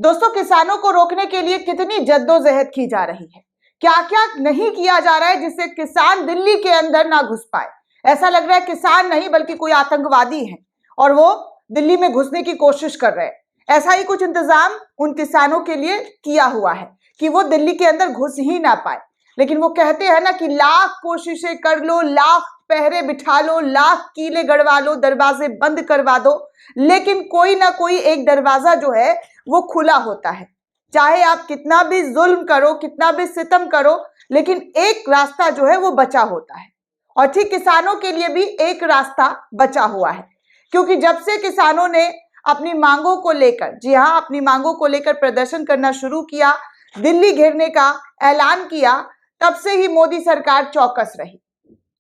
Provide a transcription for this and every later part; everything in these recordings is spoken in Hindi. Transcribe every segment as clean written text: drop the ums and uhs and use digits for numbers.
दोस्तों, किसानों को रोकने के लिए कितनी जद्दोजहद की जा रही है, क्या क्या नहीं किया जा रहा है जिससे किसान दिल्ली के अंदर ना घुस पाए। ऐसा लग रहा है किसान नहीं बल्कि कोई आतंकवादी है और वो दिल्ली में घुसने की कोशिश कर रहे हैं। ऐसा ही कुछ इंतजाम उन किसानों के लिए किया हुआ है कि वो दिल्ली के अंदर घुस ही ना पाए। लेकिन वो कहते हैं ना कि लाख कोशिशें कर लो, लाख पहरे बिठा लो, लाख कीले गड़वा लो, दरवाजे बंद करवा दो, लेकिन कोई ना कोई एक दरवाजा जो है वो खुला होता है। चाहे आप कितना भी जुल्म करो, कितना भी सितम करो, लेकिन एक रास्ता जो है वो बचा होता है। और ठीक किसानों के लिए भी एक रास्ता बचा हुआ है, क्योंकि जब से किसानों ने अपनी मांगों को लेकर, जी हाँ, अपनी मांगों को लेकर प्रदर्शन करना शुरू किया, दिल्ली घेरने का ऐलान किया, तब से ही मोदी सरकार चौकस रही।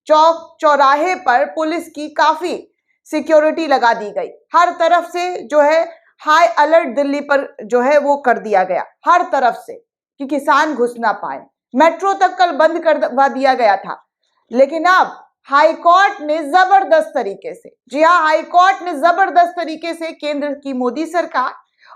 चौक चौराहे पर पुलिस की काफी सिक्योरिटी लगा दी गई। हर तरफ से जो है हाई अलर्ट दिल्ली पर जो है वो कर दिया गया, हर तरफ से, कि किसान घुस ना पाए। मेट्रो तक कल बंद करवा दिया गया था। लेकिन अब हाई कोर्ट ने जबरदस्त तरीके से, जी हाँ, हाई कोर्ट ने जबरदस्त तरीके से केंद्र की मोदी सरकार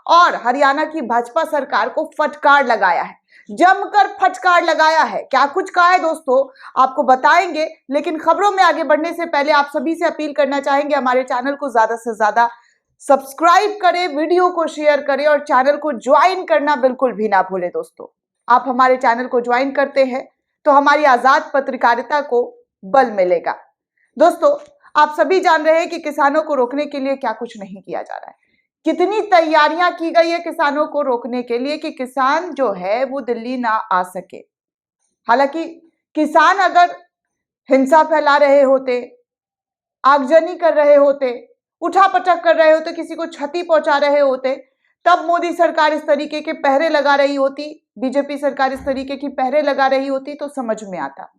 और हरियाणा की भाजपा सरकार को फटकार लगाया है, जमकर फटकार लगाया है। क्या कुछ कहा है दोस्तों, आपको बताएंगे। लेकिन खबरों में आगे बढ़ने से पहले आप सभी से अपील करना चाहेंगे, हमारे चैनल को ज्यादा से ज्यादा सब्सक्राइब करें, वीडियो को शेयर करें और चैनल को ज्वाइन करना बिल्कुल भी ना भूलें। दोस्तों, आप हमारे चैनल को ज्वाइन करते हैं तो हमारी आजाद पत्रकारिता को बल मिलेगा। दोस्तों, आप सभी जान रहे हैं कि किसानों को रोकने के लिए क्या कुछ नहीं किया जा रहा है। कितनी तैयारियां की गई है किसानों को रोकने के लिए कि किसान जो है वो दिल्ली ना आ सके। हालांकि किसान अगर हिंसा फैला रहे होते, आगजनी कर रहे होते, उठापटक कर रहे होते, किसी को क्षति पहुंचा रहे होते, तब मोदी सरकार इस तरीके के पहरे लगा रही होती, बीजेपी सरकार इस तरीके की पहरे लगा रही होती तो समझ में आता।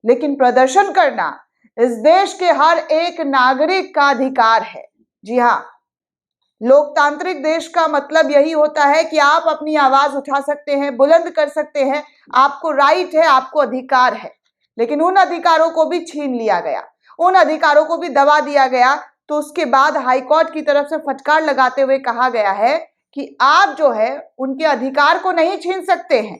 लेकिन प्रदर्शन करना इस देश के हर एक नागरिक का अधिकार है। जी हाँ, लोकतांत्रिक देश का मतलब यही होता है कि आप अपनी आवाज उठा सकते हैं, बुलंद कर सकते हैं, आपको राइट है, आपको अधिकार है। लेकिन उन अधिकारों को भी छीन लिया गया, उन अधिकारों को भी दबा दिया गया। तो उसके बाद हाईकोर्ट की तरफ से फटकार लगाते हुए कहा गया है कि आप जो है उनके अधिकार को नहीं छीन सकते हैं।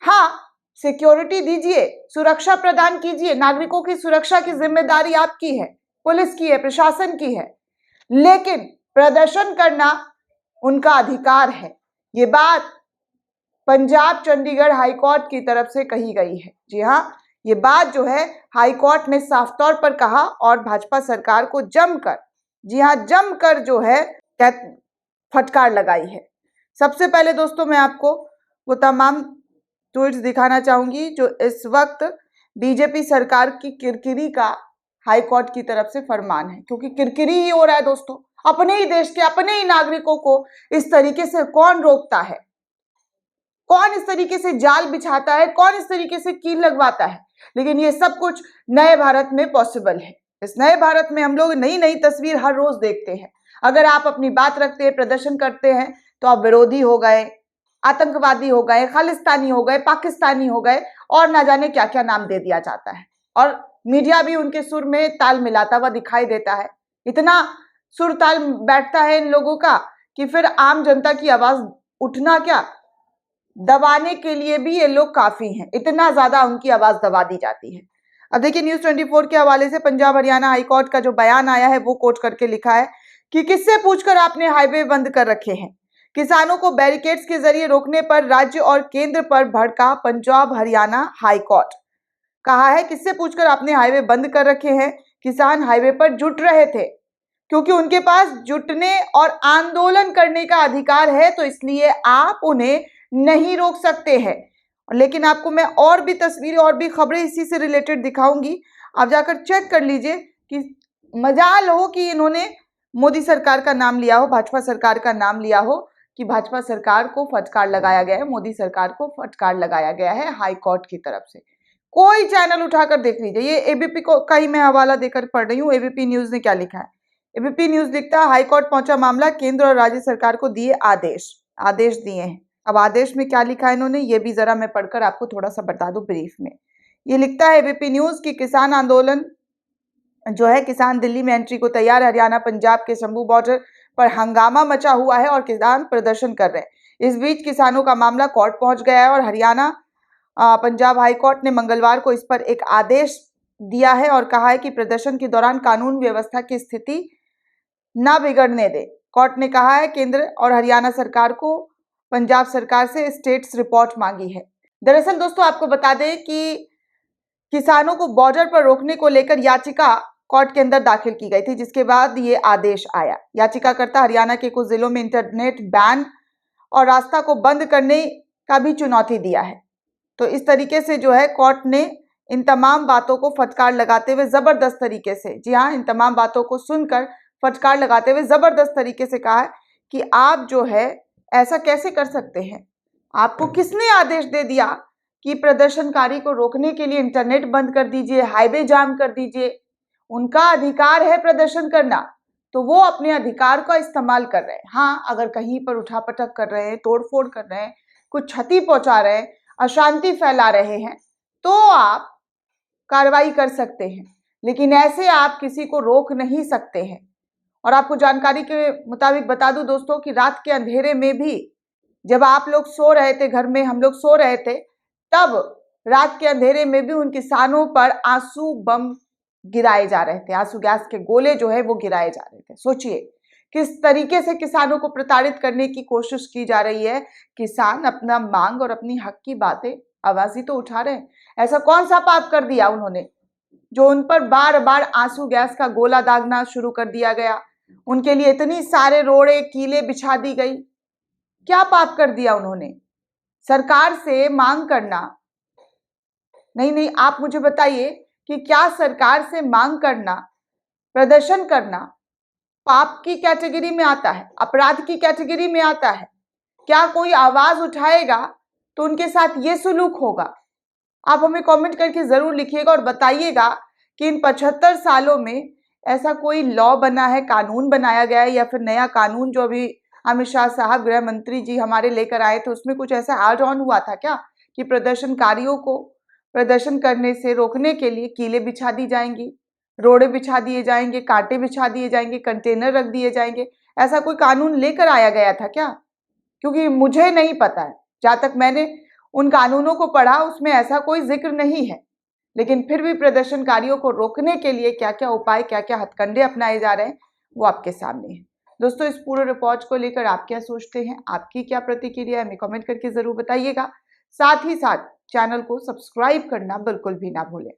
हाँ, सिक्योरिटी दीजिए, सुरक्षा प्रदान कीजिए, नागरिकों की सुरक्षा की जिम्मेदारी आपकी है, पुलिस की है, प्रशासन की है, लेकिन प्रदर्शन करना उनका अधिकार है। ये बात पंजाब चंडीगढ़ हाईकोर्ट की तरफ से कही गई है। जी हाँ, ये बात जो है हाईकोर्ट ने साफ तौर पर कहा और भाजपा सरकार को जमकर, जी हाँ, जमकर जो है फटकार लगाई है। सबसे पहले दोस्तों मैं आपको वो तमाम ट्वीट्स दिखाना चाहूंगी जो इस वक्त बीजेपी सरकार की किरकिरी का हाईकोर्ट की तरफ से फरमान है, क्योंकि किरकिरी ही हो रहा है दोस्तों। अपने ही देश के, अपने ही नागरिकों को इस तरीके से कौन रोकता है, कौन इस तरीके से जाल बिछाता है, कौन इस तरीके से कील लगवाता है। लेकिन ये सब कुछ नए भारत में पॉसिबल है। इस नए भारत में हम लोग नई नई तस्वीर हर रोज देखते हैं। अगर आप अपनी बात रखते हैं, प्रदर्शन करते हैं, तो आप विरोधी हो गए, आतंकवादी हो गए, खालिस्तानी हो गए, पाकिस्तानी हो गए, और ना जाने क्या क्या नाम दे दिया जाता है। और मीडिया भी उनके सुर में ताल मिलाता हुआ दिखाई देता है। इतना सुर ताल बैठता है इन लोगों का कि फिर आम जनता की आवाज उठना क्या, दबाने के लिए भी ये लोग काफी हैं। इतना ज्यादा उनकी आवाज दबा दी जाती है। अब देखिए, न्यूज 24 के हवाले से पंजाब हरियाणा हाईकोर्ट का जो बयान आया है वो कोट करके लिखा है कि किससे पूछकर आपने हाईवे बंद कर रखे हैं। किसानों को बैरिकेड्स के जरिए रोकने पर राज्य और केंद्र पर भड़का पंजाब हरियाणा हाईकोर्ट। कहा है किससे पूछकर आपने हाईवे बंद कर रखे हैं। किसान हाईवे पर जुट रहे थे क्योंकि उनके पास जुटने और आंदोलन करने का अधिकार है, तो इसलिए आप उन्हें नहीं रोक सकते हैं। लेकिन आपको मैं और भी तस्वीरें और भी खबरें इसी से रिलेटेड दिखाऊंगी, आप जाकर चेक कर लीजिए कि मजाल हो कि इन्होंने मोदी सरकार का नाम लिया हो, भाजपा सरकार का नाम लिया हो, कि भाजपा सरकार को फटकार लगाया गया है, मोदी सरकार को फटकार लगाया गया है हाई कोर्ट की तरफ से। कोई चैनल उठाकर देख लीजिए। ये एबीपी को का ही मैं हवाला देकर पढ़ रही हूँ। एबीपी न्यूज ने क्या लिखा है। एबीपी न्यूज लिखता है, हाईकोर्ट पहुंचा मामला, केंद्र और राज्य सरकार को दिए आदेश दिए हैं। अब आदेश में क्या लिखा है इन्होंने, ये भी जरा मैं पढ़कर आपको थोड़ा सा बता दूं ब्रीफ में। ये लिखता है एबीपी न्यूज की किसान आंदोलन जो है, किसान दिल्ली में एंट्री को तैयार। हरियाणा पंजाब के शंभू बॉर्डर पर हंगामा मचा हुआ है और किसान प्रदर्शन कर रहे हैं। इस बीच किसानों का मामला कोर्ट पहुंच गया है और हरियाणा पंजाब हाई कोर्ट ने मंगलवार को इस पर एक आदेश दिया है और कहा है कि प्रदर्शन के दौरान कानून व्यवस्था की स्थिति न बिगड़ने दे। कोर्ट ने कहा है केंद्र और हरियाणा सरकार को पंजाब सरकार से स्टेटस रिपोर्ट मांगी है। दरअसल दोस्तों आपको बता दें कि किसानों को बॉर्डर पर रोकने को लेकर याचिका कोर्ट के अंदर दाखिल की गई थी, जिसके बाद ये आदेश आया। याचिकाकर्ता हरियाणा के कुछ जिलों में इंटरनेट बैन और रास्ता को बंद करने का भी चुनौती दिया है। तो इस तरीके से जो है कोर्ट ने इन तमाम बातों को फटकार लगाते हुए जबरदस्त तरीके से, जी हाँ, इन तमाम बातों को सुनकर फटकार लगाते हुए जबरदस्त तरीके से कहा है कि आप जो है ऐसा कैसे कर सकते हैं। आपको किसने आदेश दे दिया कि प्रदर्शनकारी को रोकने के लिए इंटरनेट बंद कर दीजिए, हाईवे जाम कर दीजिए। उनका अधिकार है प्रदर्शन करना, तो वो अपने अधिकार का इस्तेमाल कर रहे हैं। हाँ, अगर कहीं पर उठापटक कर रहे हैं, तोड़फोड़ कर रहे हैं, कुछ क्षति पहुंचा रहे हैं, अशांति फैला रहे हैं, तो आप कार्रवाई कर सकते हैं, लेकिन ऐसे आप किसी को रोक नहीं सकते हैं। और आपको जानकारी के मुताबिक बता दूं दोस्तों कि रात के अंधेरे में भी जब आप लोग सो रहे थे, घर में हम लोग सो रहे थे, तब रात के अंधेरे में भी उन किसानों पर आंसू बम गिराए जा रहे थे, आंसू गैस के गोले जो है वो गिराए जा रहे थे। सोचिए किस तरीके से किसानों को प्रताड़ित करने की कोशिश की जा रही है। किसान अपना मांग और अपनी हक की बातें आवाज ही तो उठा रहे हैं। ऐसा कौन सा पाप कर दिया उन्होंने जो उन पर बार बार आंसू गैस का गोला दागना शुरू कर दिया गया, उनके लिए इतनी सारे रोड़े कीले बिछा दी गई। क्या पाप कर दिया उन्होंने? सरकार से मांग करना नहीं, आप मुझे बताइए कि क्या सरकार से मांग करना, प्रदर्शन करना पाप की कैटेगरी में आता है, अपराध की कैटेगरी में आता है? क्या कोई आवाज उठाएगा तो उनके साथ ये सुलूक होगा? आप हमें कमेंट करके जरूर लिखिएगा और बताइएगा कि इन 75 सालों में ऐसा कोई लॉ बना है, कानून बनाया गया है, या फिर नया कानून जो अभी अमित शाह साहब गृह मंत्री जी हमारे लेकर आए थे, उसमें कुछ ऐसा ऐड ऑन हुआ था क्या कि प्रदर्शनकारियों को प्रदर्शन करने से रोकने के लिए कीले बिछा दी जाएंगी, रोड़े बिछा दिए जाएंगे, कांटे बिछा दिए जाएंगे, कंटेनर रख दिए जाएंगे? ऐसा कोई कानून लेकर आया गया था क्या? क्योंकि मुझे नहीं पता है, जहां तक मैंने उन कानूनों को पढ़ा उसमें ऐसा कोई जिक्र नहीं है। लेकिन फिर भी प्रदर्शनकारियों को रोकने के लिए क्या क्या उपाय, क्या क्या हथकंडे अपनाए जा रहे हैं, वो आपके सामने है। दोस्तों इस पूरे रिपोर्ट को लेकर आप क्या सोचते हैं, आपकी क्या प्रतिक्रिया है, हमें कमेंट करके जरूर बताइएगा। साथ ही साथ चैनल को सब्सक्राइब करना बिल्कुल भी ना भूलें।